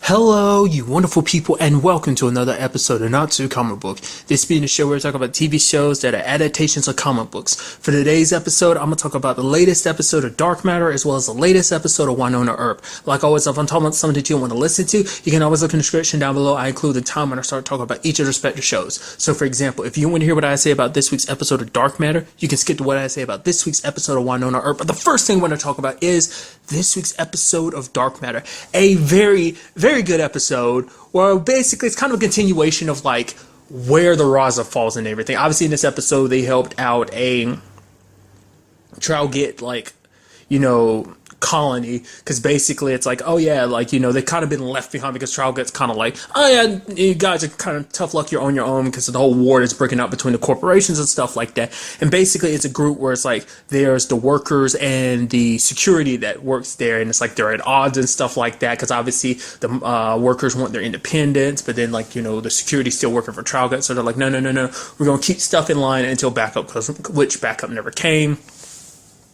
Hello, you wonderful people, and welcome to another episode of Not Too Comic Book. This being a show where we talk about TV shows that are adaptations of comic books. For today's episode, I'm going to talk about the latest episode of Dark Matter as well as the latest episode of Wynonna Earp. Like always, if I'm talking about something that you want to listen to, you can always look in the description down below. I include the time when I start talking about each of the respective shows. So, for example, if you want to hear what I say about this week's episode of Dark Matter, you can skip to what I say about this week's episode of Wynonna Earp. But the first thing I want to talk about is this week's episode of Dark Matter. A very, very good episode where basically it's kind of a continuation of like where the Raza falls and everything. Obviously in this episode they helped out a Traugit colony, because basically it's like, oh yeah, they've kind of been left behind because Traugit's kind of like, oh yeah, you guys are kind of tough luck, you're on your own, because the whole war is breaking out between the corporations and stuff like that. And basically it's a group where it's like there's the workers and the security that works there, and it's like they're at odds and stuff like that, because obviously the workers want their independence, but then the security's still working for Traugit, so they're like, no, we're gonna keep stuff in line until backup, which backup never came,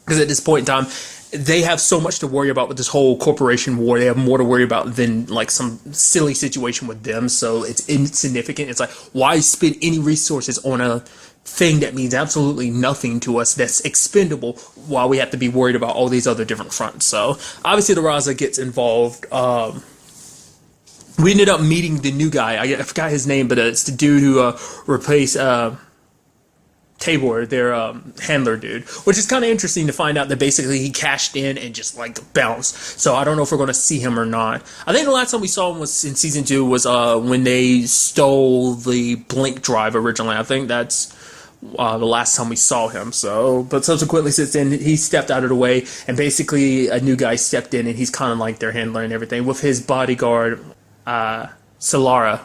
because at this point in time they have so much to worry about with this whole corporation war. They have more to worry about than like some silly situation with them, so it's insignificant. It's like, why spend any resources on a thing that means absolutely nothing to us, that's expendable, while we have to be worried about all these other different fronts? So obviously the Raza gets involved. We ended up meeting the new guy. I forgot his name, but it's the dude who replaced Tabor, their handler dude, which is kind of interesting to find out that basically he cashed in and just like bounced. So I don't know if we're going to see him or not. I think the last time we saw him was in season 2, was when they stole the Blink drive originally. I think that's the last time we saw him. So, but subsequently since then he stepped out of the way, and basically a new guy stepped in, and he's kind of like their handler and everything, with his bodyguard Solara,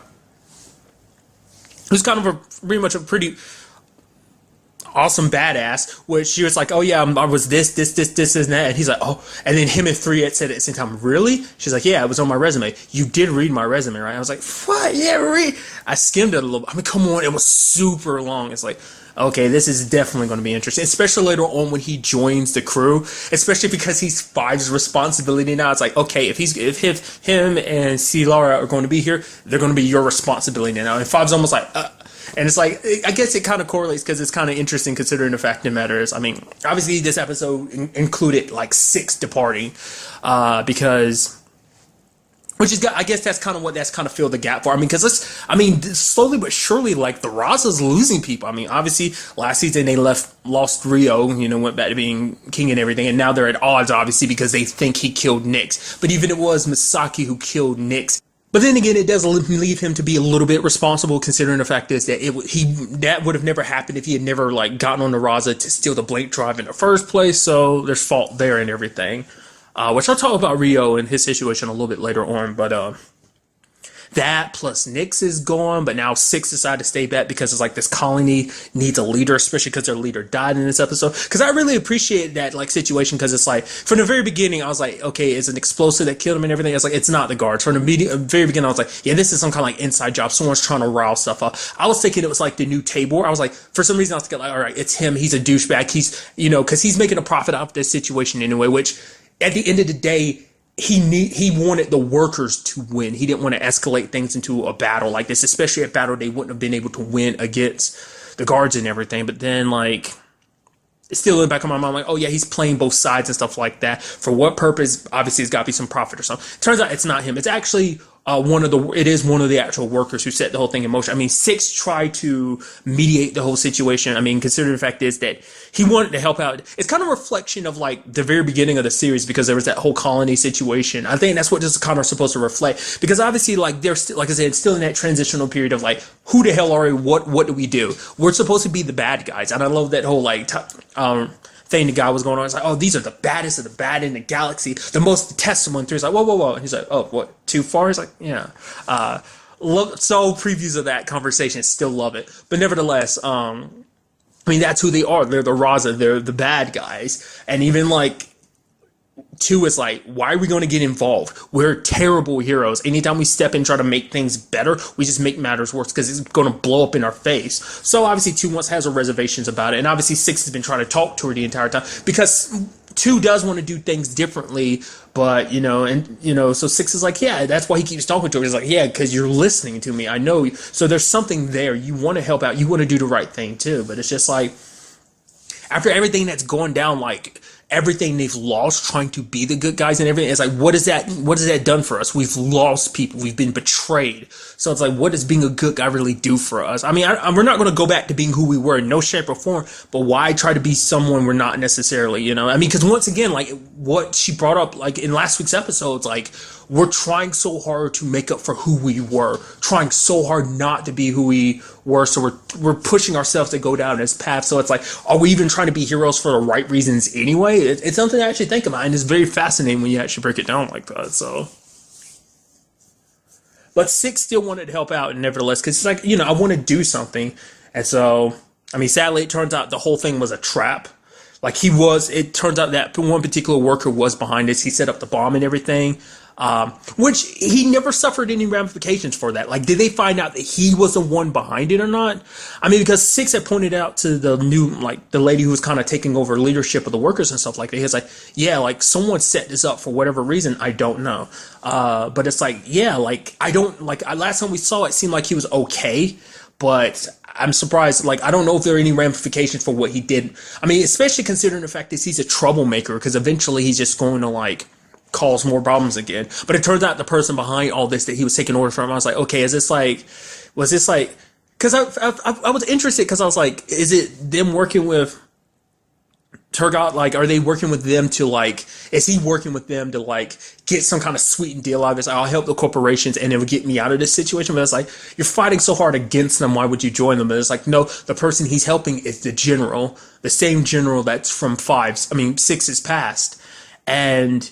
who's kind of pretty much a pretty awesome badass, which she was like, oh yeah, I was this and that, and he's like, oh, and then him and 3 said at the same time, really? She's like, yeah, it was on my resume. You did read my resume, right? I was like, what? Yeah, read. I skimmed it a little bit. I mean, come on, it was super long. It's like, okay, this is definitely going to be interesting, especially later on when he joins the crew, especially because he's Five's responsibility now. It's like, okay, if him and C. Lara are going to be here, they're going to be your responsibility now. And Five's almost like, and it's like, I guess it kind of correlates, because it's kind of interesting considering the fact of the matter is, I mean, obviously this episode included like 6 departing, because, which is, I guess that's kind of filled the gap for. I mean, because slowly but surely, like, the Raza's losing people. I mean, obviously last season they lost Rio, went back to being king and everything, and now they're at odds, obviously, because they think he killed Nyx. But even it was Misaki who killed Nyx. But then again, it does leave him to be a little bit responsible, considering the fact is that that would have never happened if he had never like gotten on the Raza to steal the Blink drive in the first place. So there's fault there and everything, which I'll talk about Rio and his situation a little bit later on. But that plus Nyx is gone, but now 6 decided to stay back because it's like this colony needs a leader, especially because their leader died in this episode. Because I really appreciate that like situation, because it's like from the very beginning I was like, okay, it's an explosive that killed him and everything. It's like, it's not the guards. From the very beginning I was like, yeah, this is some kind of like inside job. Someone's trying to rile stuff up. I was thinking it was like the new Tabor. I was like, for some reason I was thinking like, all right, it's him. He's a douchebag. He's because he's making a profit out of this situation anyway. Which at the end of the day, he wanted the workers to win. He didn't want to escalate things into a battle like this, especially a battle they wouldn't have been able to win against the guards and everything. But then, like, it's still in the back of my mind, like, oh yeah, he's playing both sides and stuff like that. For what purpose? Obviously, it's got to be some profit or something. Turns out it's not him. It's actually one of the actual workers who set the whole thing in motion. I mean, 6 tried to mediate the whole situation. I mean, considering the fact is that he wanted to help out. It's kind of a reflection of like the very beginning of the series, because there was that whole colony situation. I think that's what this is kind of supposed to reflect, because obviously like they're still, like I said, still in that transitional period of like, who the hell are we? What do we do? We're supposed to be the bad guys, and I love that whole like thing the guy was going on. It's like, oh, these are the baddest of the bad in the galaxy, the most detestable. And he's like, whoa, and he's like, oh, what, too far? He's like, yeah. So previews of that conversation, still love it, but nevertheless, I mean, that's who they are. They're the Raza. They're the bad guys. And even like 2 is like, why are we going to get involved? We're terrible heroes. Anytime we step in and try to make things better, we just make matters worse, because it's going to blow up in our face. So obviously 2 has her reservations about it, and obviously 6 has been trying to talk to her the entire time, because 2 does want to do things differently, but so 6 is like, yeah, that's why he keeps talking to her. He's like, yeah, because you're listening to me. I know. So there's something there. You want to help out. You want to do the right thing too. But it's just like, after everything that's going down, like everything they've lost trying to be the good guys and everything, it's like, what has that done for us? We've lost people. We've been betrayed. So it's like, what does being a good guy really do for us? I mean, we're not going to go back to being who we were in no shape or form, but why try to be someone we're not necessarily, I mean, because once again, like what she brought up, like in last week's episodes, like we're trying so hard to make up for who we were, trying so hard not to be who we were. So we're pushing ourselves to go down this path. So it's like, are we even trying to be heroes for the right reasons anyway? It's something to actually think about, and it's very fascinating when you actually break it down like that. So, but 6 still wanted to help out, nevertheless, because it's like, I want to do something, and so I mean, sadly, it turns out the whole thing was a trap. Like it turns out that one particular worker was behind this. He set up the bomb and everything. Which he never suffered any ramifications for that. Like, did they find out that he was the one behind it or not? I mean, because 6 had pointed out to the the lady who was kind of taking over leadership of the workers and stuff like that. He was like, yeah, like someone set this up for whatever reason. I don't know. But it's like, yeah, like last time we saw it seemed like he was okay, but I'm surprised. Like, I don't know if there are any ramifications for what he did. I mean, especially considering the fact that he's a troublemaker, because eventually he's just going to cause more problems again. But it turns out the person behind all this that he was taking orders from, I was like, okay, was this like, because I was interested, because I was like, is it them working with Turgot? Like, are they working with them to is he working with them to get some kind of sweetened deal out of this? I'll help the corporations and it would get me out of this situation. But it's like, you're fighting so hard against them, why would you join them? But it's like, no, the person he's helping is the general, the same general that's from 6's past. And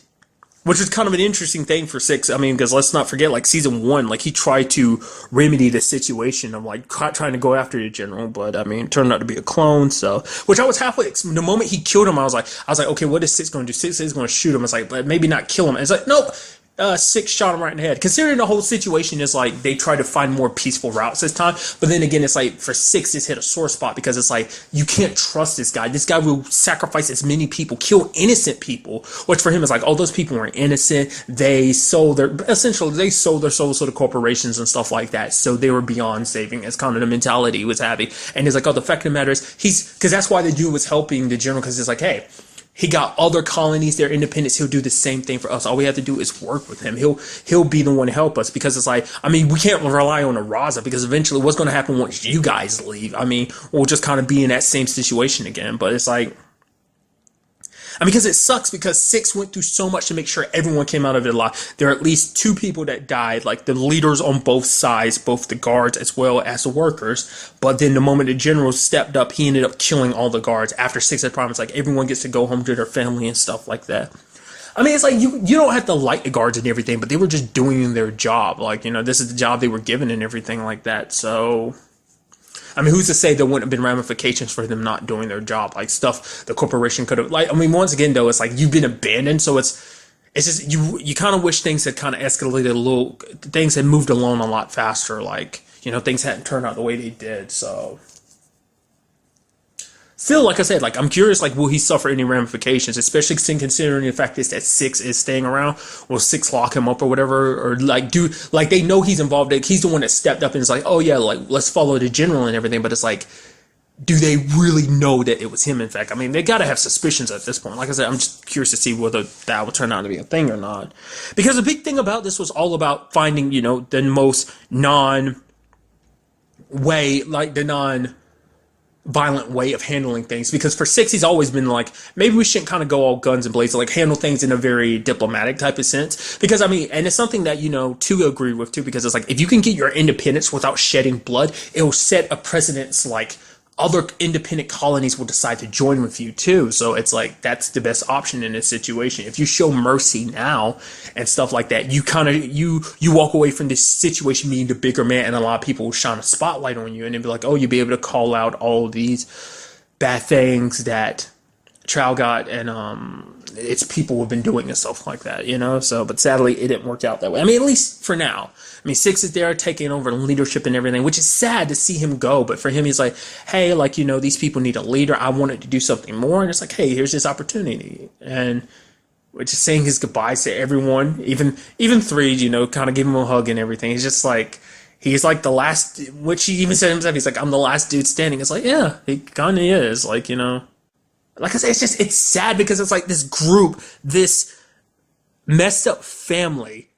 which is kind of an interesting thing for 6. I mean, because let's not forget, season 1, he tried to remedy the situation of trying to go after the general, but I mean, it turned out to be a clone. So, which I was halfway. The moment he killed him, I was like, okay, what is 6 going to do? 6 is going to shoot him. It's like, but maybe not kill him. It's like, nope. 6 shot him right in the head. Considering the whole situation is they try to find more peaceful routes this time. But then again, it's for 6, it's hit a sore spot, because it's you can't trust this guy. This guy will sacrifice as many people, kill innocent people, which for him is oh, those people were innocent. They sold their souls to the corporations and stuff like that. So they were beyond saving. It's kind of the mentality he was having. And he's oh, the fact of the matter is, because that's why the dude was helping the general, because it's hey, he got other colonies, their independence. He'll do the same thing for us. All we have to do is work with him. He'll be the one to help us, because it's I mean, we can't rely on Raza, because eventually what's going to happen once you guys leave? I mean, we'll just kind of be in that same situation again. But it's I mean, because it sucks, because 6 went through so much to make sure everyone came out of it alive. There are at least 2 people that died, the leaders on both sides, both the guards as well as the workers. But then the moment the general stepped up, he ended up killing all the guards. After 6 had promised, everyone gets to go home to their family and stuff like that. I mean, it's you don't have to like the guards and everything, but they were just doing their job. This is the job they were given and everything like that. So, I mean, who's to say there wouldn't have been ramifications for them not doing their job? Stuff the corporation could have, I mean, once again, though, it's you've been abandoned, so it's just, you kind of wish things had kind of escalated a little, things had moved along a lot faster, things hadn't turned out the way they did, so. Still, like I said, I'm curious, will he suffer any ramifications, especially considering the fact is that 6 is staying around? Will 6 lock him up or whatever? Or, they know he's involved, he's the one that stepped up and is oh, yeah, let's follow the general and everything, but it's do they really know that it was him, in fact? I mean, they gotta have suspicions at this point. Like I said, I'm just curious to see whether that will turn out to be a thing or not. Because the big thing about this was all about finding, the most violent way of handling things, because for 6 he's always been maybe we shouldn't kind of go all guns and blazes, handle things in a very diplomatic type of sense, because I mean, and it's something that 2 agree with too, because it's if you can get your independence without shedding blood, it will set a precedence other independent colonies will decide to join with you too. So it's that's the best option in this situation. If you show mercy now and stuff like that, you kind of you walk away from this situation being the bigger man, and a lot of people will shine a spotlight on you, and then be oh, you'll be able to call out all these bad things that Traugott and it's people who've been doing and stuff like that, you know. So, but sadly, it didn't work out that way. I mean, at least for now. I mean, Six is there taking over leadership and everything, which is sad to see him go. But for him, he's like, hey, like, you know, these people need a leader. I wanted to do something more, and it's like, hey, here's this opportunity, and we're just saying his goodbyes to everyone, even Three, you know, kind of give him a hug and everything. He's just like. He's like the last, which he even said himself, he's like, I'm the last dude standing. It's like, yeah, he kind of is. Like, you know, like I said, it's sad because it's like this group, this messed up family,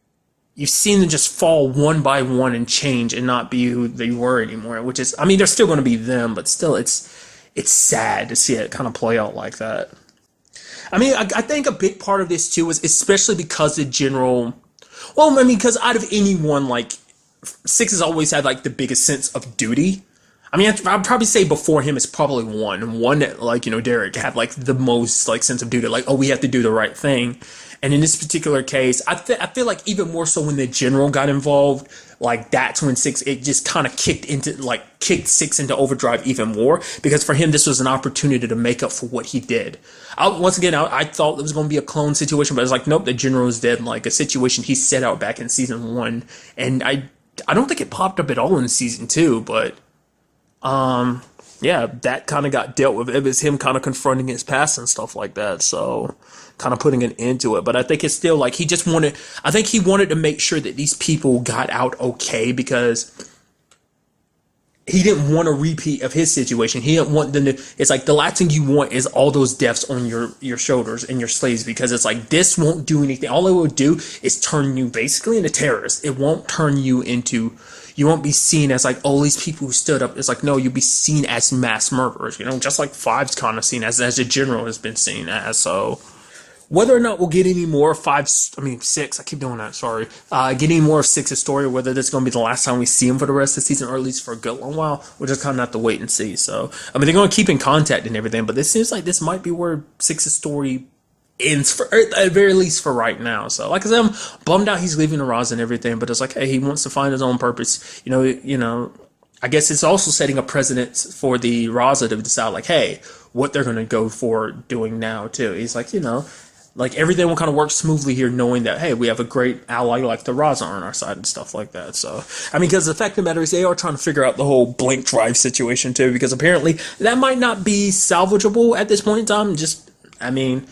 you've seen them just fall one by one and change and not be who they were anymore, which is, I mean, they're still going to be them, but still it's sad to see it kind of play out like that. I mean, I think a big part of this too is especially because the general, well, I mean, because out of anyone, like, Six has always had like the biggest sense of duty. I mean, I'd probably say before him it's probably one that, like, you know, Derek had like the most like sense of duty, like, oh, we have to do the right thing. And in this particular case, I feel like even more so when the general got involved, like that's when Six, it just kind of kicked Six into overdrive even more, because for him this was an opportunity to make up for what he did. Once again, I thought it was going to be a clone situation, but it's like, nope, the general is dead. Like a situation he set out back in season 1, and I don't think it popped up at all in season 2, but yeah, that kind of got dealt with. It was him kind of confronting his past and stuff like that, so kind of putting an end to it. But I think it's still like I think he wanted to make sure that these people got out okay, because he didn't want a repeat of his situation. He didn't want them to, it's like the last thing you want is all those deaths on your shoulders and your slaves, because it's like this won't do anything. All it will do is turn you basically into terrorists. It won't turn you into, you won't be seen as like, oh, these people who stood up. It's like, no, you'll be seen as mass murderers, you know, just like Five's kind of seen as a general has been seen as. So whether or not we'll get any more Six, I keep doing that, sorry. Get any more of Six's story, or whether this is going to be the last time we see him for the rest of the season, or at least for a good long while, we'll just kind of have to wait and see. So, I mean, they're going to keep in contact and everything, but this seems like this might be where Six's story ends, for, at the very least for right now. So, like I said, I'm bummed out he's leaving the Raza and everything, but it's like, hey, he wants to find his own purpose. You know, I guess it's also setting a precedent for the Raza to decide, like, hey, what they're going to go for doing now, too. He's like, you know, like everything will kind of work smoothly here, knowing that, hey, we have a great ally like the Raza on our side and stuff like that. So, I mean, because the fact of the matter is they are trying to figure out the whole blank drive situation too, because apparently that might not be salvageable at this point in time. Just, I mean,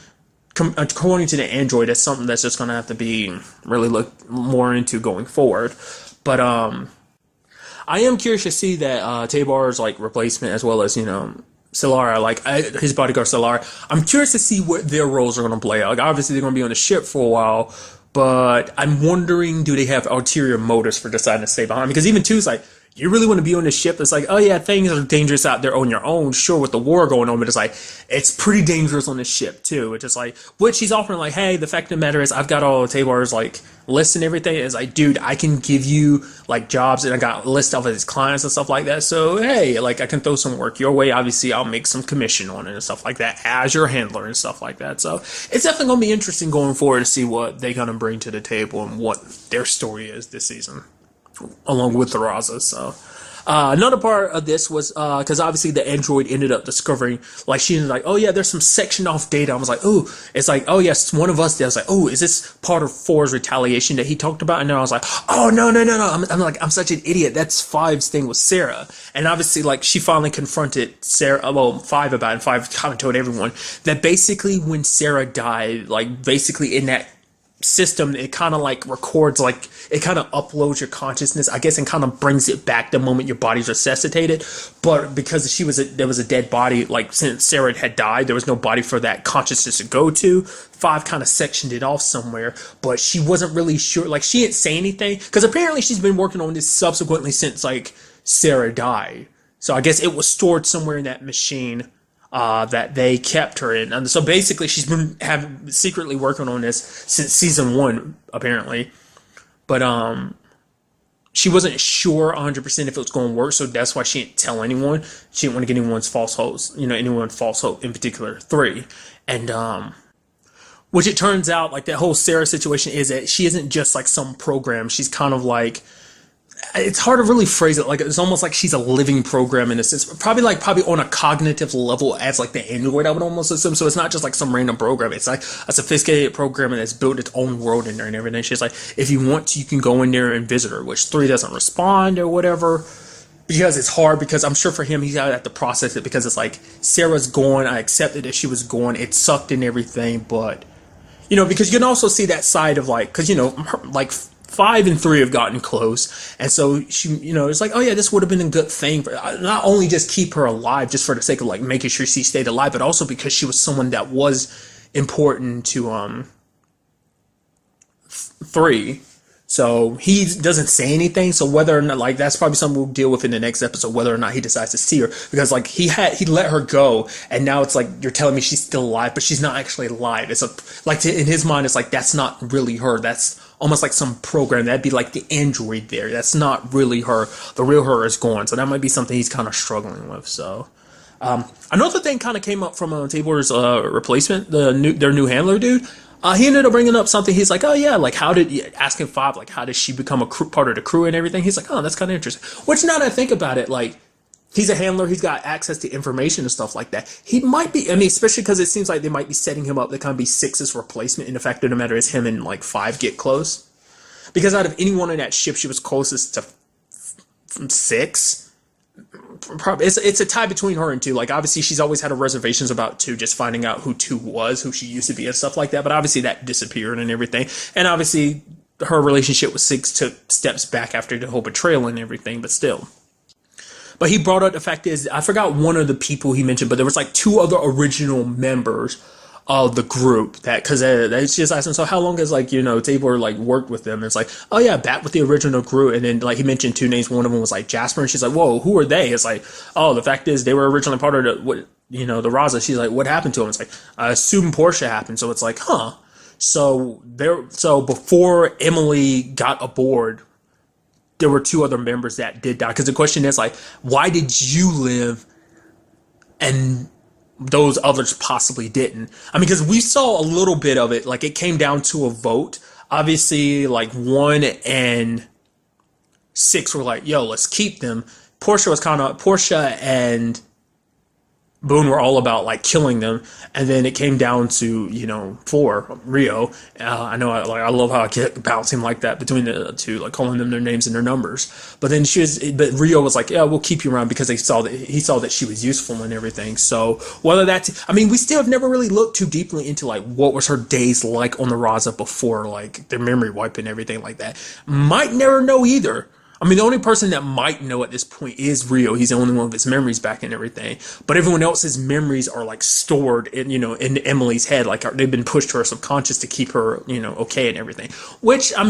according to the Android, that's something that's just going to have to be really looked more into going forward. But I am curious to see that Tabar's like replacement, as well as, you know, Solara, like his bodyguard Solara. I'm curious to see what their roles are going to play out. Like, obviously they're going to be on the ship for a while, but I'm wondering, do they have ulterior motives for deciding to stay behind? Because even too, it's like, you really want to be on the ship? It's like, oh yeah, things are dangerous out there on your own, sure, with the war going on, but it's like, it's pretty dangerous on the ship too. It's just like, what she's offering, like, hey, the fact of the matter is, I've got all of Tabar's like lists and everything. It's like, dude, I can give you like jobs, and I got a list of his clients and stuff like that. So hey, like, I can throw some work your way. Obviously, I'll make some commission on it and stuff like that as your handler and stuff like that. So it's definitely gonna be interesting going forward to see what they're gonna bring to the table and what their story is this season, along with the Raza. So another part of this was because obviously the android ended up discovering, like, she ended like, oh yeah, there's some section off data. I was like, oh, it's like, oh yes, one of us did. I was like, oh, is this part of 4's retaliation that he talked about? And then I was like, oh no. I'm like, I'm such an idiot. That's 5's thing with Sarah. And obviously, like, she finally confronted Sarah, well, 5 about it, and 5 kind of told everyone that basically when Sarah died, like, basically in that system, it kind of like records, like, it kind of uploads your consciousness, I guess, and kind of brings it back the moment your body's resuscitated. But because there was a dead body, like, since Sarah had died, there was no body for that consciousness to go to. 5 kind of sectioned it off somewhere, but she wasn't really sure, like, she didn't say anything, because apparently she's been working on this subsequently since, like, Sarah died. So I guess it was stored somewhere in that machine that they kept her in. And so basically she's been secretly working on this since season 1, apparently. But she wasn't sure 100% if it was going to work, so that's why she didn't tell anyone. She didn't want to get anyone's false hopes, anyone false hope, in particular 3. And which it turns out, like, that whole Sarah situation is that she isn't just like some program. She's kind of like, it's hard to really phrase it. Like, it's almost like she's a living program in a sense. Probably on a cognitive level as like the android, I would almost assume. So it's not just like some random program. It's like a sophisticated program that's built its own world in there and everything. She's like, if you want to, you can go in there and visit her, which 3 doesn't respond or whatever. Because it's hard, because I'm sure for him, he's got to have to process it, because it's like, Sarah's gone. I accepted that she was gone. It sucked and everything, but, because you can also see that side of like, because, like 5 and 3 have gotten close. And so she, it's like, oh yeah, this would have been a good thing for not only just keep her alive, just for the sake of like making sure she stayed alive, but also because she was someone that was important to, 3. So he doesn't say anything. So whether or not, like, that's probably something we'll deal with in the next episode, whether or not he decides to see her, because like he let her go, and now it's like, you're telling me she's still alive, but she's not actually alive. It's in his mind, it's like, that's not really her. That's almost like some program. That'd be like the android there. That's not really her. The real her is gone. So that might be something he's kind of struggling with. So another thing kind of came up from Tabor's replacement, their new handler dude. He ended up bringing up something. He's like, oh yeah, like asking 5, like, how does she become a part of the crew and everything? He's like, oh, that's kind of interesting. Which, now that I think about it, like, he's a handler. He's got access to information and stuff like that. He might be, especially because it seems like they might be setting him up to kind of be 6's replacement. And the fact of the matter is, him and like 5 get close. Because out of anyone in that ship, she was closest to 6. Probably it's a tie between her and 2. Like, obviously she's always had her reservations about 2, just finding out who 2 was, who she used to be and stuff like that, but obviously that disappeared and everything. And obviously her relationship with 6 took steps back after the whole betrayal and everything, but still. But he brought up the fact is, I forgot one of the people he mentioned, but there was like 2 other original members of the group, that, because they just asked him, so how long has, like, Tabor like worked with them? And it's like, oh yeah, back with the original group. And then like he mentioned 2 names. One of them was like Jasper, and she's like, whoa, who are they? It's like, oh, the fact is they were originally part of the the Raza. She's like, what happened to him? It's like, I assume Portia happened. So it's like, huh. So before Emily got aboard, there were 2 other members that did die. Because the question is like, why did you live and those others possibly didn't? Because we saw a little bit of it. Like, it came down to a vote. Obviously, like 1 and 6 were like, yo, let's keep them. Portia and Boone were all about like killing them, and then it came down to 4, Rio. I know I love how I kept bouncing like that between the 2, like calling them their names and their numbers. But then but Rio was like, yeah, we'll keep you around, because he saw that she was useful and everything. So whether that's, we still have never really looked too deeply into like what was her days like on the Raza before like their memory wipe and everything like that. Might never know either. The only person that might know at this point is Rio. He's the only one with his memories back and everything. But everyone else's memories are like stored in, in Emily's head. Like, they've been pushed to her subconscious to keep her, okay and everything. Which, I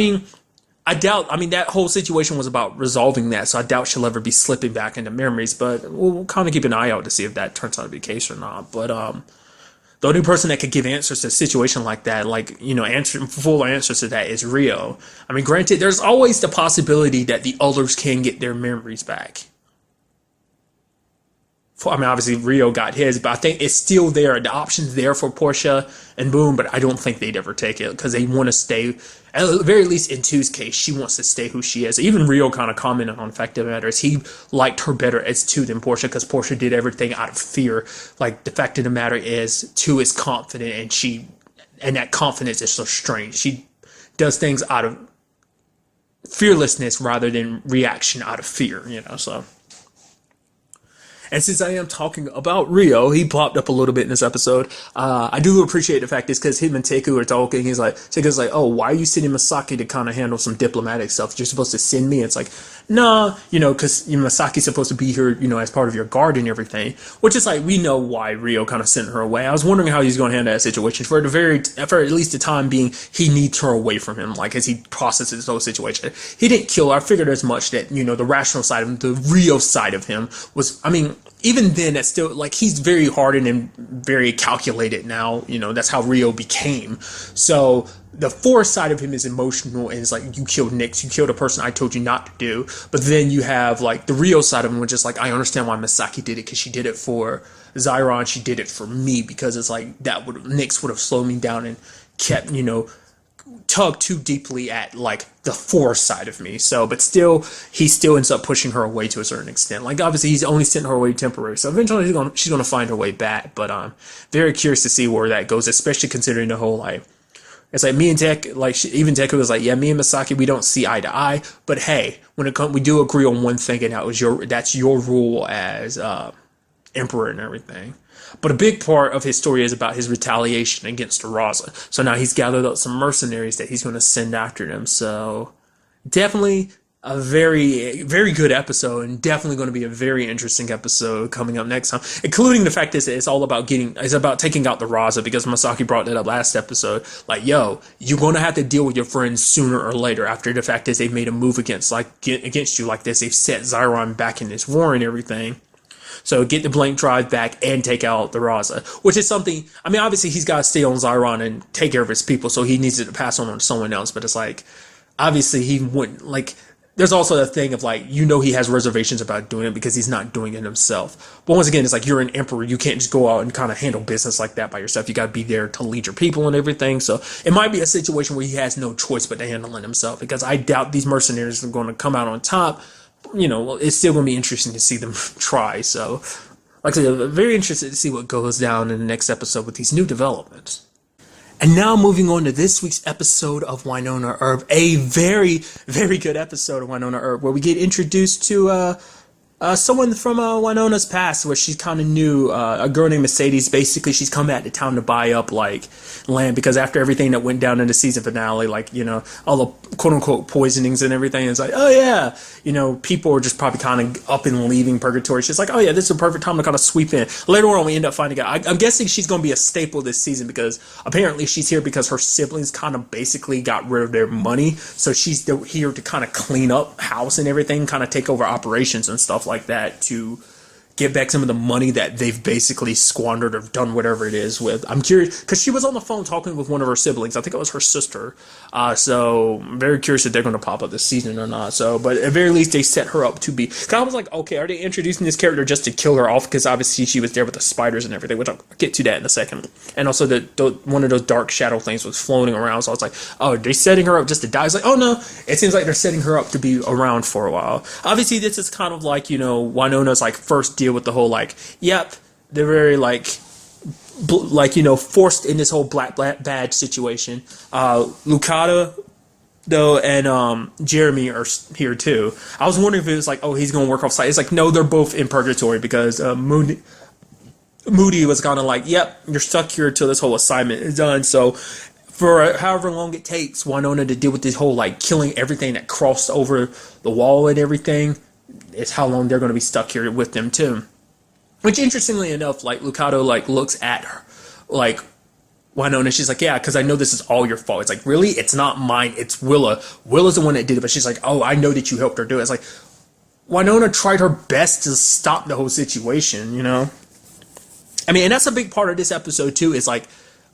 doubt, that whole situation was about resolving that. So I doubt she'll ever be slipping back into memories. But we'll kind of keep an eye out to see if that turns out to be the case or not. But, the only person that could give answers to a situation like that, like, full answers to that, is Rio. Granted, there's always the possibility that the others can get their memories back. Obviously Rio got his, but I think it's still there. The option's there for Portia and Boone, but I don't think they'd ever take it, because they want to stay, at the very least in 2's case, she wants to stay who she is. Even Rio kind of commented on the fact of the matter is, he liked her better as 2 than Portia, because Portia did everything out of fear. Like, the fact of the matter is, 2 is confident, and that confidence is so strange. She does things out of fearlessness rather than reaction out of fear, so. And since I am talking about Rio, he popped up a little bit in this episode. I do appreciate the fact is because him and Teku are talking. Teku's like, oh, why are you sending Masaki to kind of handle some diplomatic stuff? You're supposed to send me. It's like, nah, because Masaki's supposed to be here, as part of your guard and everything. Which is like, we know why Rio kind of sent her away. I was wondering how he's going to handle that situation. For at least the time being, he needs her away from him, like, as he processes those situations. He didn't kill her. I figured as much that, the rational side of him, the Rio side of him was, even then, that's still, like, he's very hardened and very calculated now. That's how Rio became. So the Force side of him is emotional, and it's like, you killed Nyx, you killed a person I told you not to do. But then you have, like, the Rio side of him, which is like, I understand why Masaki did it, because she did it for Zyron, she did it for me, because it's like, Nyx would have slowed me down and kept, tug too deeply at like the force side of me. So, but still, he still ends up pushing her away to a certain extent. Like obviously, he's only sending her away temporary. So eventually, she's gonna find her way back. But I'm very curious to see where that goes, especially considering the whole like. It's like me and Tech, like even Deku was like, yeah, me and Misaki, we don't see eye to eye. But hey, when it comes, we do agree on one thing, and that's your rule as emperor and everything. But a big part of his story is about his retaliation against Raza. So now he's gathered up some mercenaries that he's going to send after them. So definitely a very, very good episode, and definitely going to be a very interesting episode coming up next time, including the fact that it's all about it's about taking out the Raza, because Masaki brought that up last episode. Like, yo, you're going to have to deal with your friends sooner or later after the fact is they've made a move against you like this. They've set Zyron back in this war and everything. So get the blank drive back and take out the Raza, which is something, I mean, obviously he's got to stay on Zyron and take care of his people, so he needs it to pass on to someone else. But it's like, obviously he wouldn't, like, there's also the thing of like, he has reservations about doing it because he's not doing it himself. But once again, it's like, you're an emperor. You can't just go out and kind of handle business like that by yourself. You got to be there to lead your people and everything. So it might be a situation where he has no choice but to handle it himself, because I doubt these mercenaries are going to come out on top. It's still going to be interesting to see them try. So, like I said, I'm very interested to see what goes down in the next episode with these new developments. And now moving on to this week's episode of Wynonna Earp, a very, very good episode of Wynonna Earp, where we get introduced to someone from Wynonna's past, where she kind of knew a girl named Mercedes. Basically, she's come back to town to buy up like land, because after everything that went down in the season finale, like, all the quote unquote poisonings and everything, it's like, oh yeah, people are just probably kind of up and leaving purgatory. She's like, oh yeah, this is a perfect time to kind of sweep in. Later on, we end up finding out. I'm guessing she's going to be a staple this season, because apparently she's here because her siblings kind of basically got rid of their money, so she's here to kind of clean up house and everything, kind of take over operations and stuff like that, to get back some of the money that they've basically squandered or done whatever it is with. I'm curious, because she was on the phone talking with one of her siblings. I think it was her sister. So I'm very curious if they're going to pop up this season or not. So, but at the very least, they set her up to be. Cause I was like, okay, are they introducing this character just to kill her off? Because obviously she was there with the spiders and everything, which I'll get to that in a second. And also one of those dark shadow things was floating around. So I was like, oh, are they setting her up just to die? It's like, oh no, it seems like they're setting her up to be around for a while. Obviously, this is kind of like, Wynonna's like first deal with the whole like, yep, they're very like forced in this whole black badge situation. Lucada though and Jeremy are here too. I was wondering if it was like, oh, he's gonna work off site. It's like, no, they're both in purgatory, because Moody was kind of like, yep, you're stuck here till this whole assignment is done. So for however long it takes Wynonna to deal with this whole like killing everything that crossed over the wall and everything, it's how long they're going to be stuck here with them too. Which, interestingly enough, like, Lucado, like, looks at her, like, Wynonna, she's like, yeah, because I know this is all your fault. It's like, really? It's not mine. It's Willa. Willa's the one that did it, but she's like, oh, I know that you helped her do it. It's like, Wynonna tried her best to stop the whole situation, I mean, and that's a big part of this episode, too, is, like,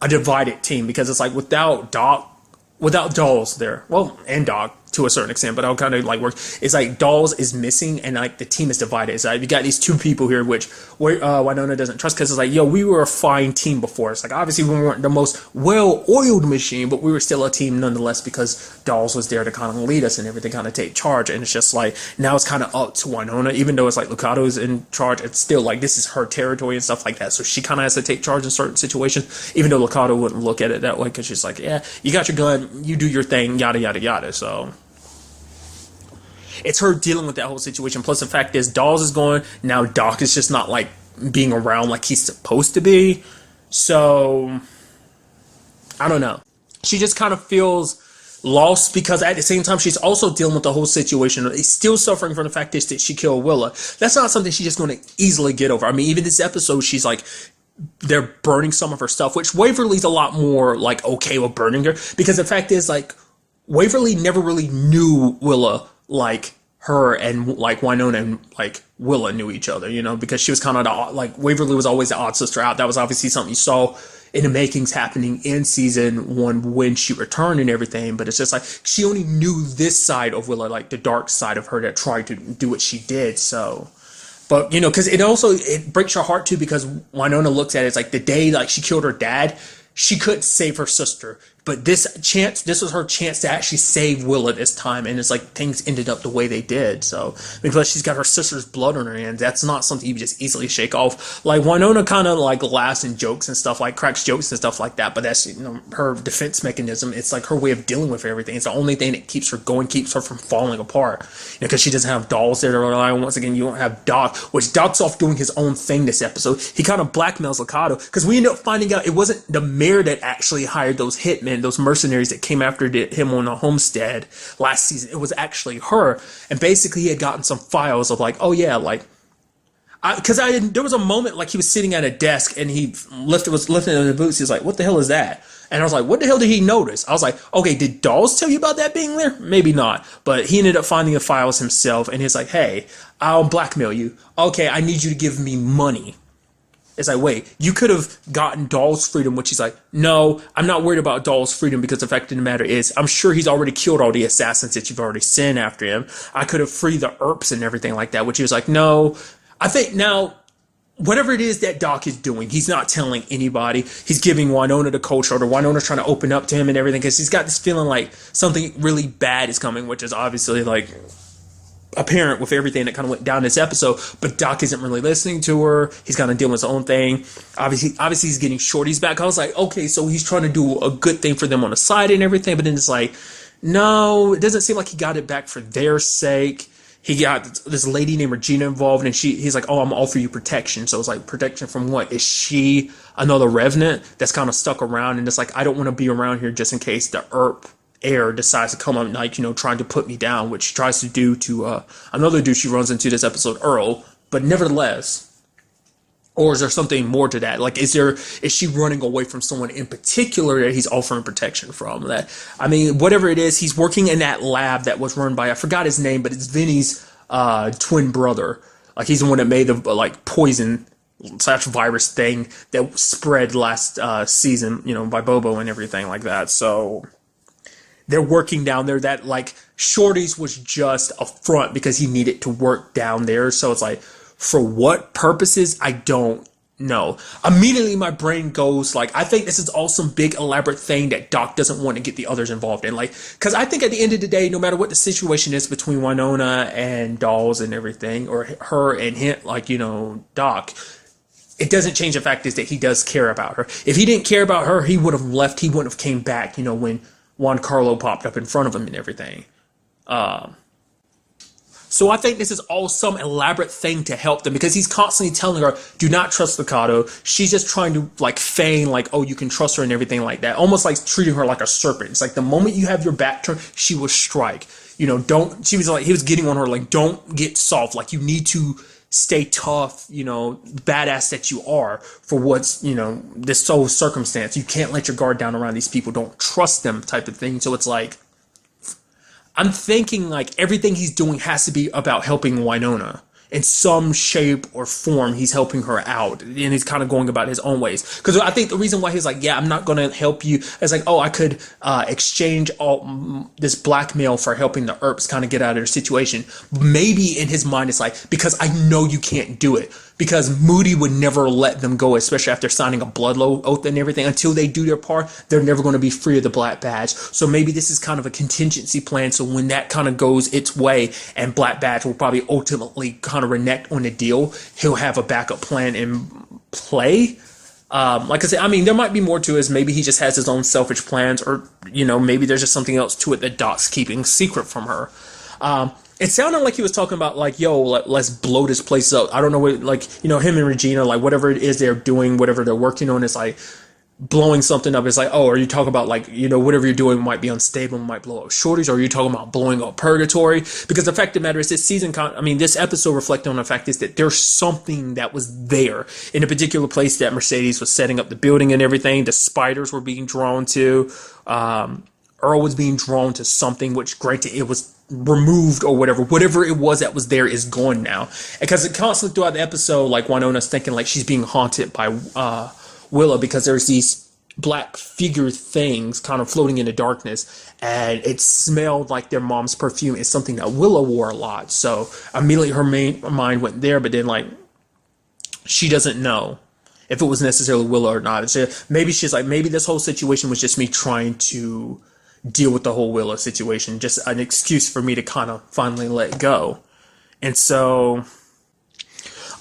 a divided team, because it's like, without Dolls there, well, and Doc, to a certain extent, but I'll kind of like work. It's like Dolls is missing, and like the team is divided. It's like you got these two people here, which Wynonna doesn't trust, because it's like, yo, we were a fine team before. It's like, obviously we weren't the most well-oiled machine, but we were still a team nonetheless, because Dolls was there to kind of lead us and everything, kind of take charge. And it's just like, now it's kind of up to Wynonna, even though it's like Lucado's in charge. It's still like, this is her territory and stuff like that, so she kind of has to take charge in certain situations, even though Lucado wouldn't look at it that way, because she's like, yeah, you got your gun, you do your thing, yada yada yada. So it's her dealing with that whole situation. Plus the fact is, Dolls is gone. Now Doc is just not like being around like he's supposed to be. So I don't know. She just kind of feels lost, because at the same time she's also dealing with the whole situation. She's still suffering from the fact that she killed Willa. That's not something she's just going to easily get over. I mean, even this episode, she's like, they're burning some of her stuff, which Waverly's a lot more like okay with burning her, because the fact is, like, Waverly never really knew Willa like her and like Wynonna and like Willa knew each other, because she was kind of like, Waverly was always the odd sister out. That was obviously something you saw in the makings happening in season 1 when she returned and everything. But it's just like, she only knew this side of Willa, like the dark side of her that tried to do what she did. So, but because it breaks her heart too, because Wynonna looks at it, it's like the day like she killed her dad, she couldn't save her sister, But this was her chance to actually save Willa this time, and it's like things ended up the way they did. So because she's got her sister's blood on her hands, that's not something you just easily shake off. Like Wynonna kind of like laughs and jokes and stuff, like cracks jokes and stuff like that. But that's her defense mechanism. It's like her way of dealing with everything. It's the only thing that keeps her going, keeps her from falling apart. Because she doesn't have dolls there to rely on. Once again, you don't have Doc, which Doc's off doing his own thing this episode. He kind of blackmails Lakato because we end up finding out it wasn't the mayor that actually hired those hitmen, those mercenaries that came after him on the homestead last season. It was actually her, and basically he had gotten some files of like, oh yeah, like, because there was a moment like he was sitting at a desk and he was lifting the boots. He's like, what the hell is that? And I was like, what the hell did he notice? I was like, okay, did Dolls tell you about that being there? Maybe not, but he ended up finding the files himself, and he's like, hey, I'll blackmail you. Okay, I need you to give me money. It's like, wait, you could have gotten Doll's freedom, which he's like, no, I'm not worried about Doll's freedom because the fact of the matter is, I'm sure he's already killed all the assassins that you've already sent after him. I could have freed the Earps and everything like that, which he was like, no. I think now, whatever it is that Doc is doing, he's not telling anybody. He's giving Wynonna the cold shoulder. Wynonna's trying to open up to him and everything because he's got this feeling like something really bad is coming, which is obviously like apparent with everything that kind of went down this episode, but Doc isn't really listening to her. He's kind of doing his own thing. Obviously he's getting Shorty's back. I was like, okay, so he's trying to do a good thing for them on the side and everything, but then it's like, no, it doesn't seem like he got it back for their sake. He got this lady named Regina involved, and he's like, oh, I'm offering you protection. So it's like, protection from what? Is she another revenant that's kind of stuck around? And it's like, I don't want to be around here just in case the Earp heir decides to come up, like, trying to put me down, which she tries to do to another dude she runs into this episode, Earl. But nevertheless, or is there something more to that? Like, is she running away from someone in particular that he's offering protection from? That, I mean, whatever it is, he's working in that lab that was run by, I forgot his name, but it's Vinny's twin brother. Like, he's the one that made the like poison / virus thing that spread last season, by Bobo and everything like that. So they're working down there. That, like, Shorty's was just a front because he needed to work down there. So it's like, for what purposes, I don't know. Immediately my brain goes like, I think this is all some big elaborate thing that Doc doesn't want to get the others involved in. Like, because I think at the end of the day, no matter what the situation is between Wynonna and Dolls and everything, or her and him, like, Doc, it doesn't change the fact is that he does care about her. If he didn't care about her, he would have left. He wouldn't have came back, when Juan Carlo popped up in front of him and everything. So I think this is all some elaborate thing to help them, because he's constantly telling her, do not trust Lakato. She's just trying to like feign like, oh, you can trust her and everything like that. Almost like treating her like a serpent. It's like the moment you have your back turned, she will strike. He was getting on her like, don't get soft. Like, you need to stay tough, badass that you are for what's, this whole circumstance. You can't let your guard down around these people. Don't trust them type of thing. So it's like, I'm thinking like everything he's doing has to be about helping Wynonna. In some shape or form, he's helping her out, and he's kind of going about his own ways. Because I think the reason why he's like, yeah, I'm not going to help you, is like, oh, I could exchange all this blackmail for helping the Earps kind of get out of their situation. Maybe in his mind, it's like, because I know you can't do it. Because Moody would never let them go, especially after signing a blood oath and everything. Until they do their part, they're never going to be free of the Black Badge. So maybe this is kind of a contingency plan. So when that kind of goes its way, and Black Badge will probably ultimately kind of renege on the deal, he'll have a backup plan in play. Like I said, I mean, there might be more to it. Maybe he just has his own selfish plans, or, maybe there's just something else to it that Doc's keeping secret from her. It sounded like he was talking about like, yo, let's blow this place up. I don't know what, like, him and Regina, like whatever it is they're doing, whatever they're working on, is like blowing something up. It's like, oh, are you talking about like, whatever you're doing might be unstable, might blow up Shorties, or are you talking about blowing up Purgatory? Because the fact of the matter is, this episode reflected on the fact is that there's something that was there in a particular place that Mercedes was setting up the building and everything. The spiders were being drawn to. Earl was being drawn to something, which it was removed or whatever it was that was there is gone now. Because it constantly throughout the episode, like Wynonna's thinking like she's being haunted by Willa, because there's these black figure things kind of floating in the darkness, and it smelled like their mom's perfume. It's something that Willa wore a lot. So immediately her mind went there, but then like she doesn't know. if it was necessarily Willow or not. Maybe she's like, maybe this whole situation was just me trying to deal with the whole Willow situation, just an excuse for me to kind of finally let go. And so,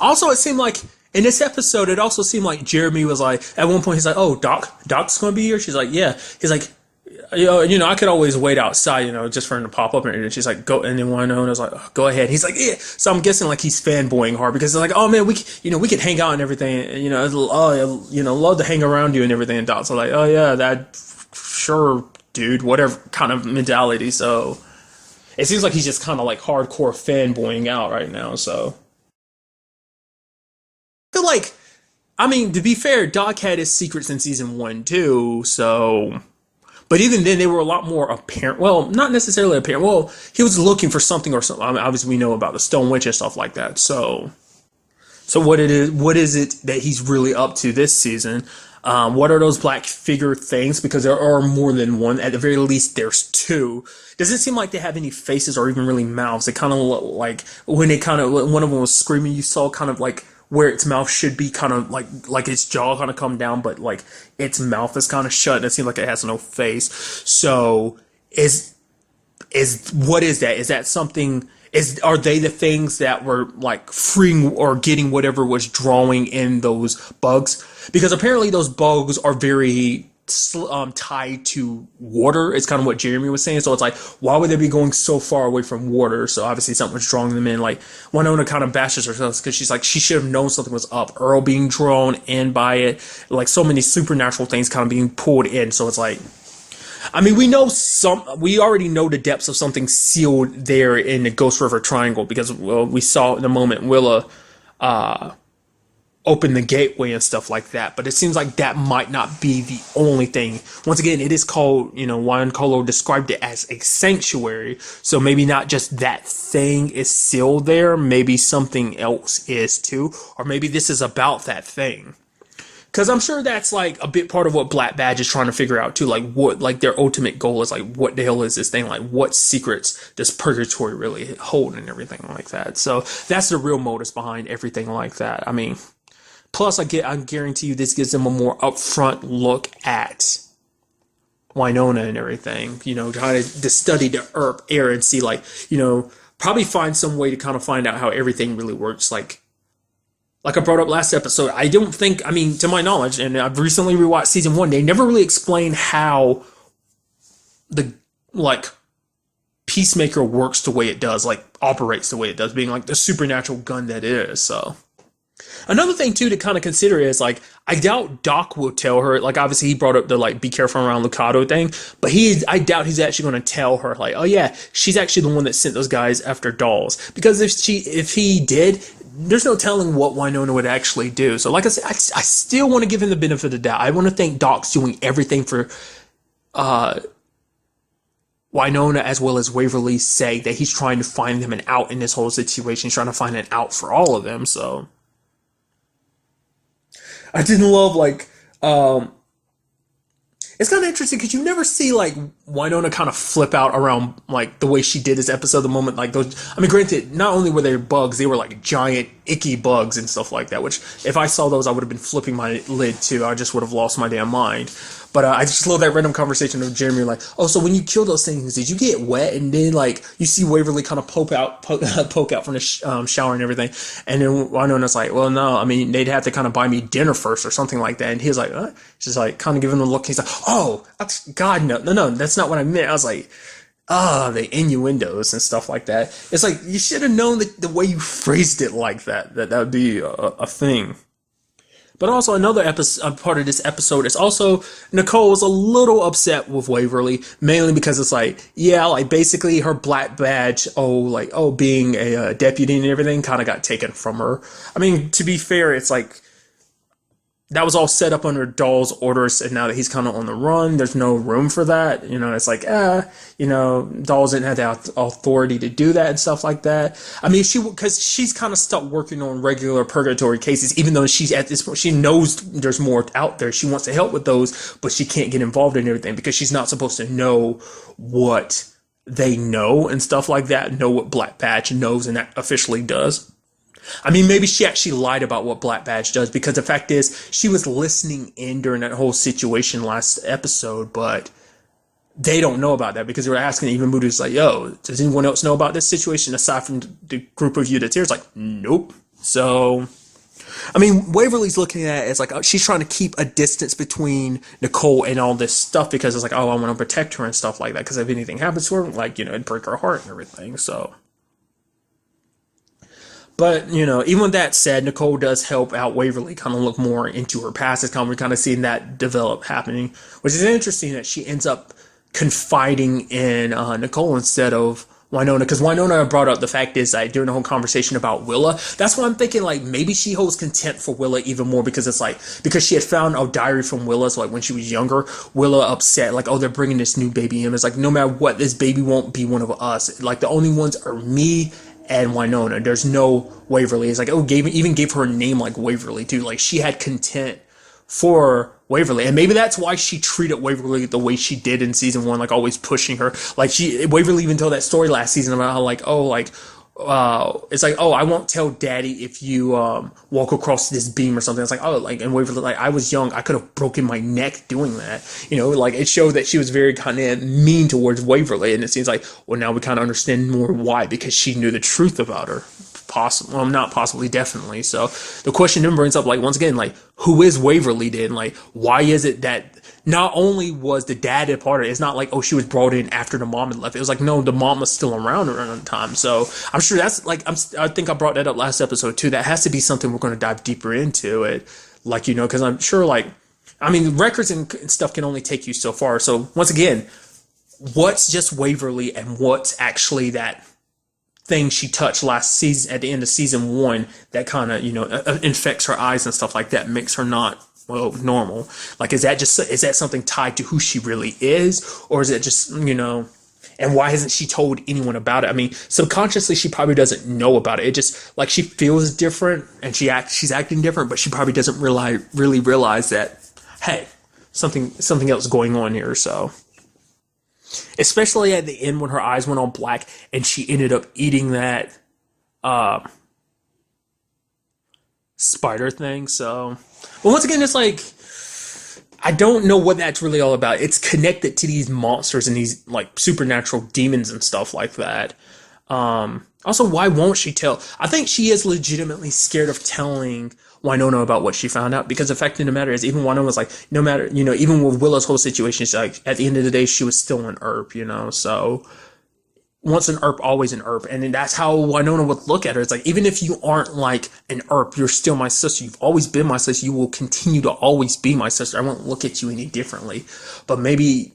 also, it seemed like in this episode, it also seemed like Jeremy was like, at one point, he's like, "Oh, Doc's gonna be here." She's like, "Yeah." He's like, I could always wait outside, just for him to pop up." And she's like, "Go." And then Wynonna was like, oh, "Go ahead." He's like, "Yeah." So I'm guessing like he's fanboying hard because they're like, "Oh man, we could hang out and everything. Love to hang around you and everything." And Doc's like, "Oh yeah, that sure, dude, whatever kind of mentality." So it seems like he's just kind of like hardcore fanboying out right now. So I feel like, I mean, to be fair, Doc had his secrets in season 1 too. So. But even then, they were a lot more apparent. Well, not necessarily apparent. Well, he was looking for something or something. I mean, obviously, we know about the Stone Witch and stuff like that. So what is it that he's really up to this season? What are those black figure things? Because there are more than one. At the very least, there's 2. Doesn't seem like they have any faces or even really mouths. They kind of look like when one of them was screaming, you saw kind of like where its mouth should be, kind of like its jaw kind of come down, but like its mouth is kind of shut, and it seems like it has no face. So what is that? Is that something? Are they the things that were like freeing or getting whatever was drawing in those bugs? Because apparently those bugs are very tied to water. It's kind of what Jeremy was saying. So it's like, why would they be going so far away from water? So obviously something was drawing them in. Like Wynonna kind of bashes herself because she's like, she should have known something was up. Earl being drawn in by it, like so many supernatural things kind of being pulled in. So it's like, I mean, we already know the depths of something sealed there in the Ghost River Triangle because, well, we saw in the moment Willa open the gateway and stuff like that. But it seems like that might not be the only thing. Once again, it is called, Juan Colo described it as a sanctuary. So maybe not just that thing is sealed there. Maybe something else is too. Or maybe this is about that thing. Because I'm sure that's like a bit part of what Black Badge is trying to figure out too. Like what, like their ultimate goal is like, what the hell is this thing? Like what secrets does Purgatory really hold and everything like that? So that's the real motives behind everything like that. I mean, plus I guarantee you this gives them a more upfront look at Wynonna and everything. Trying to study the Earp era and see like, probably find some way to kind of find out how everything really works. Like I brought up last episode, I don't think, I mean, to my knowledge, and I've recently rewatched season 1, they never really explain how the, like, Peacemaker works the way it does, like, operates the way it does, being like the supernatural gun that it is, so. Another thing, too, to kind of consider is, like, I doubt Doc will tell her, like, obviously he brought up the, like, be careful around Lucado thing, but I doubt he's actually going to tell her, like, oh yeah, she's actually the one that sent those guys after dolls. Because if he did, there's no telling what Wynonna would actually do. So, like I said, I still want to give him the benefit of the doubt. I want to think Doc's doing everything for Wynonna as well as Waverly's sake, that he's trying to find them an out in this whole situation. He's trying to find an out for all of them, so. I didn't love, like, it's kind of interesting because you never see, like, Wynonna kind of flip out around, like, the way she did this episode, the moment, like, those, I mean, granted, not only were they bugs, they were, like, giant, icky bugs and stuff like that, which, if I saw those, I would have been flipping my lid, too. I just would have lost my damn mind. But I just love that random conversation of Jeremy, like, oh, so when you kill those things, did you get wet? And then, like, you see Waverly kind of poke out from the shower and everything. And then Wynonna's like, well, no, I mean, they'd have to kind of buy me dinner first or something like that. And he's like, what? She's like, kind of giving him a look. He's like, oh, God, no, that's not what I meant. I was like, the innuendos and stuff like that. It's like, you should have known that the way you phrased it like that would be a thing. But also another part of this episode is also Nicole's a little upset with Waverly, mainly because it's like, yeah, like basically her black badge, being a deputy and everything kind of got taken from her. I mean, to be fair, it's like, that was all set up under Dahl's orders, and now that he's kind of on the run, there's no room for that. It's like, Dahl didn't have the authority to do that and stuff like that. I mean, because she's kind of stuck working on regular purgatory cases, even though she's at this point, she knows there's more out there. She wants to help with those, but she can't get involved in everything because she's not supposed to know what they know and stuff like that, know what Black Badge knows and that officially does. I mean, maybe she actually lied about what Black Badge does, because the fact is, she was listening in during that whole situation last episode, but they don't know about that because they were asking, even Moody's like, yo, does anyone else know about this situation aside from the group of you that's here? It's like, nope. So, I mean, Waverly's looking at it as like, she's trying to keep a distance between Nicole and all this stuff because it's like, oh, I want to protect her and stuff like that, because if anything happens to her, like, it'd break her heart and everything, so. But, even with that said, Nicole does help out Waverly kind of look more into her past. It's kind of, we're kind of seeing that develop happening, which is interesting that she ends up confiding in Nicole instead of Wynonna, because Wynonna brought up the fact is that during the whole conversation about Willa, that's why I'm thinking like maybe she holds contempt for Willa even more, because it's like, because she had found a diary from Willa, so like when she was younger, Willa upset like, oh, they're bringing this new baby in. It's like, no matter what, this baby won't be one of us. Like the only ones are me and Wynonna. There's no Waverly. It's like, oh, even gave her a name like Waverly too. Like she had contempt for Waverly, and maybe that's why she treated Waverly the way she did in season 1, like always pushing her. Like Waverly even told that story last season about how like, oh, like it's like, oh, I won't tell Daddy if you walk across this beam or something. It's like, oh, like, and Waverly like, I was young, I could have broken my neck doing that. Like it showed that she was very kind of mean towards Waverly, and it seems like, well, now we kind of understand more why, because she knew the truth about her. Possible, well, not possibly, definitely. So the question then brings up, like, once again, like, who is Waverly then? Like, why is it that not only was the dad a part of it, it's not like, oh, she was brought in after the mom had left. It was like, no, the mom was still around the time. So I'm sure that's like, I think I brought that up last episode too. That has to be something we're going to dive deeper into it, like, because I'm sure, like, I mean, records and stuff can only take you so far. So once again, what's just Waverly and what's actually that thing she touched last season at the end of season 1 that kind of infects her eyes and stuff like that, makes her not normal? Like, is that something tied to who she really is, or is it just and why hasn't she told anyone about it? I mean, subconsciously she probably doesn't know about it. It just like she feels different and she's acting different, but she probably doesn't really realize that, hey, something else going on here. So especially at the end when her eyes went all black and she ended up eating that spider thing. So, but once again, it's like, I don't know what that's really all about. It's connected to these monsters and these like supernatural demons and stuff like that. Also, why won't she tell? I think she is legitimately scared of telling Wynonna about what she found out, because the fact of the matter is, even Wynonna was like, no matter, even with Willa's whole situation, she's like, at the end of the day, she was still an Earp, so once an Earp, always an Earp. And then that's how Wynonna would look at her. It's like, even if you aren't like an Earp, you're still my sister. You've always been my sister. You will continue to always be my sister. I won't look at you any differently. But maybe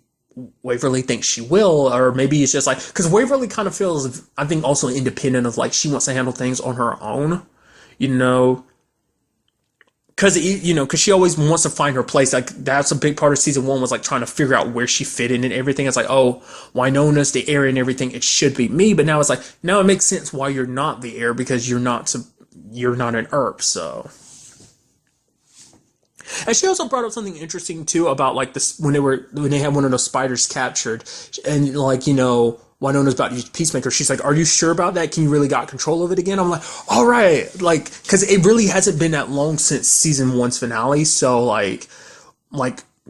Waverly thinks she will, or maybe it's just like, because Waverly kind of feels, I think, also independent of like, she wants to handle things on her own, because she always wants to find her place. Like, that's a big part of season 1, was like trying to figure out where she fit in and everything. It's like, oh, Wynonna's the heir and everything, it should be me. But now it's like, now it makes sense why you're not the heir, because you're not an Earp. So, and she also brought up something interesting too about like this, when they had one of those spiders captured, and like, Wynonna's about to use Peacemaker. She's like, are you sure about that? Can you really got control of it again? I'm like, all right. Like, because it really hasn't been that long since season 1's finale. So like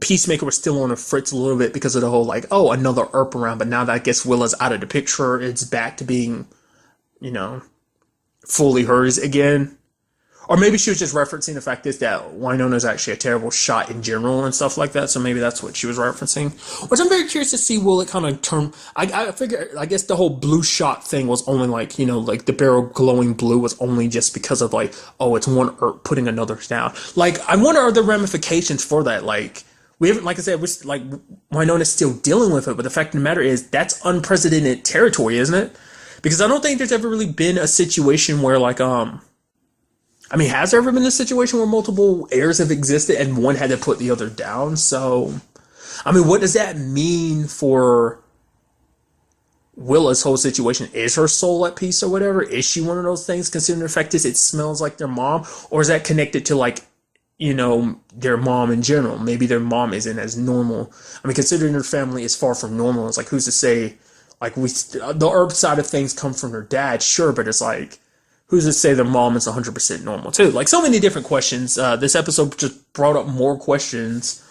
Peacemaker was still on the fritz a little bit because of the whole like, oh, another Earp around. But now that I guess Willa's out of the picture, it's back to being, fully hers again. Or maybe she was just referencing the fact is that Wynonna's actually a terrible shot in general and stuff like that. So maybe that's what she was referencing. Which I'm very curious to see, will it kind of turn... I figure, I guess the whole blue shot thing was only like, like the barrel glowing blue was only just because of like, oh, it's one Earp putting another down. Like, I wonder, are there ramifications for that? Like, we haven't, like I said, like, Wynonna's still dealing with it. But the fact of the matter is, that's unprecedented territory, isn't it? Because I don't think there's ever really been a situation where like, I mean, has there ever been a situation where multiple heirs have existed and one had to put the other down? So, I mean, what does that mean for Willa's whole situation? Is her soul at peace or whatever? Is she one of those things, considering the fact is it smells like their mom? Or is that connected to like, their mom in general? Maybe their mom isn't as normal. I mean, considering her family is far from normal, it's like, who's to say, like, the Earp side of things come from her dad, sure, but it's like, who's to say their mom is 100% normal too? Like, so many different questions. This episode just brought up more questions.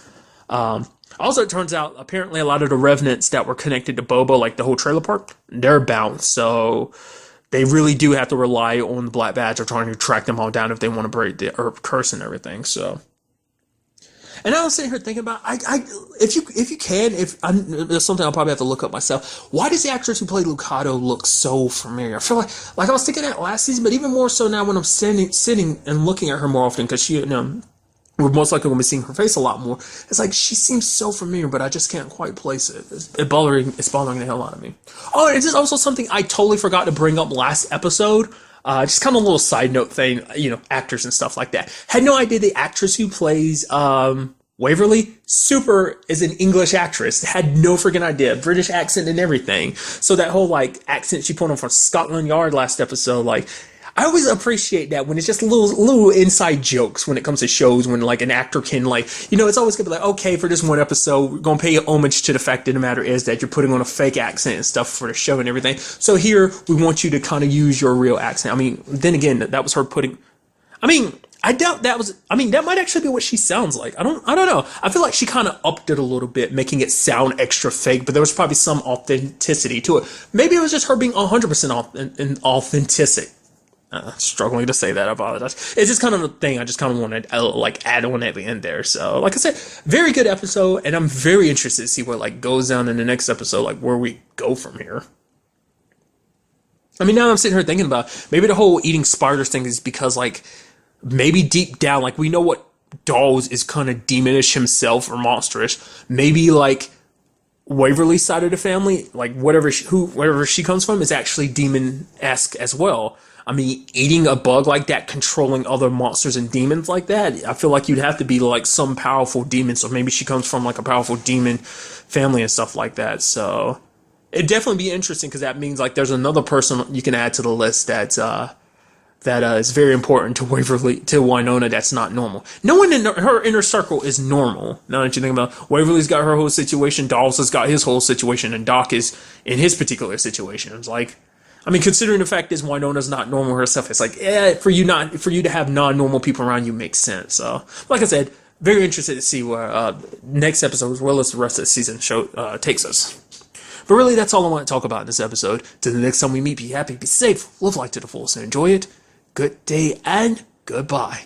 Also, it turns out apparently a lot of the revenants that were connected to Boba, like the whole trailer park, they're bounced. So they really do have to rely on the Black Badge of trying to track them all down if they want to break the Earp curse and everything. So, and I was sitting here thinking about, if you can, there's something I'll probably have to look up myself. Why does the actress who played Lucado look so familiar? I feel like I was thinking that last season, but even more so now when I'm sitting and looking at her more often, because she, we're most likely going to be seeing her face a lot more. It's like she seems so familiar, but I just can't quite place it. It's bothering the hell out of me. Oh, and it's also something I totally forgot to bring up last episode. Just kind of a little side note thing, actors and stuff like that. Had no idea the actress who plays Waverly is an English actress. Had no freaking idea. British accent and everything. So that whole accent she put on from Scotland Yard last episode, I always appreciate that when it's just little inside jokes when it comes to shows, when an actor can it's always gonna be okay, for this one episode we're gonna pay homage to the fact of the matter is that you're putting on a fake accent and stuff for the show and everything. So here we want you to kind of use your real accent. I mean, then again, that was her putting. I mean, I doubt that was. I mean, that might actually be what she sounds like. I don't know. I feel like she kind of upped it a little bit, making it sound extra fake, but there was probably some authenticity to it. Maybe it was just her being 100% authentic. Struggling to say that, I apologize. It's just kind of a thing I just kind of wanted to add on at the end there. So like I said, very good episode, and I'm very interested to see what goes down in the next episode, where we go from here. I mean, now I'm sitting here thinking about maybe the whole eating spiders thing is because maybe deep down we know what Dawes is kind of demonish himself or monstrous. Maybe Waverly's side of the family, wherever she comes from, is actually demon-esque as well. I mean, eating a bug like that, controlling other monsters and demons like that, I feel like you'd have to be some powerful demon. So maybe she comes from a powerful demon family and stuff like that. So it'd definitely be interesting because that means there's another person you can add to the list that is very important to Wynonna that's not normal. No one in her inner circle is normal. Now that you think about it, Waverly's got her whole situation, Dawes has got his whole situation, and Doc is in his particular situation. It's considering the fact is Wynonna's not normal herself, it's for you to have non-normal people around you makes sense. So, like I said, very interested to see where next episode, as well as the rest of the season takes us. But really, that's all I want to talk about in this episode. Till the next time we meet, be happy, be safe, live life to the fullest, and enjoy it. Good day and goodbye.